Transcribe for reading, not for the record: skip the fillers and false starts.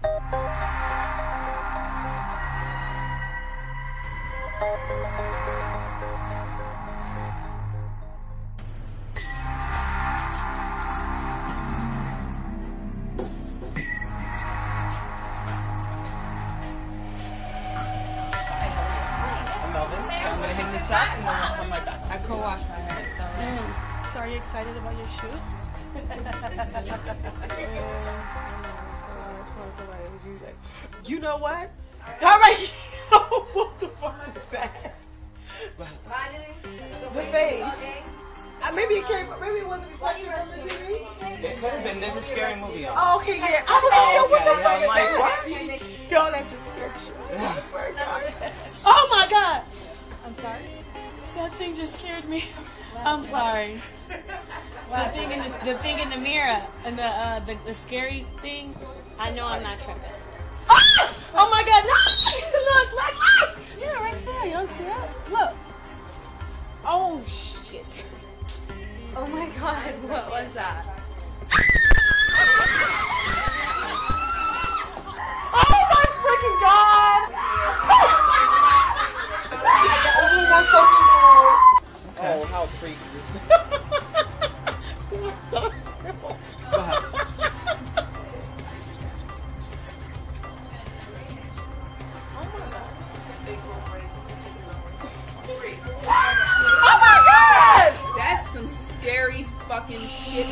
I'm gonna hit this out and then I'll come right back. I co-wash my hair, so. So are you excited about your shoot? You know what? All right. What the fuck is that? The face. Maybe it came. Maybe it wasn't reflection from the TV. It could have been. There's a scary movie on. Oh, okay, yeah. I was like, yo, what the Okay, fuck I'm is like, that? what? Yo, that just scared shit. Oh my god! I'm sorry. That thing just scared me. I'm sorry. The thing in the mirror and the scary thing. I know I'm not tripping. Ah! Oh my god! No! Look! Yeah, right there. You don't see it? Look. Oh shit! Oh my god, what was that? Oh my freaking god! Oh, how freaky is this? What the hell? Go ahead. That's some scary fucking shit.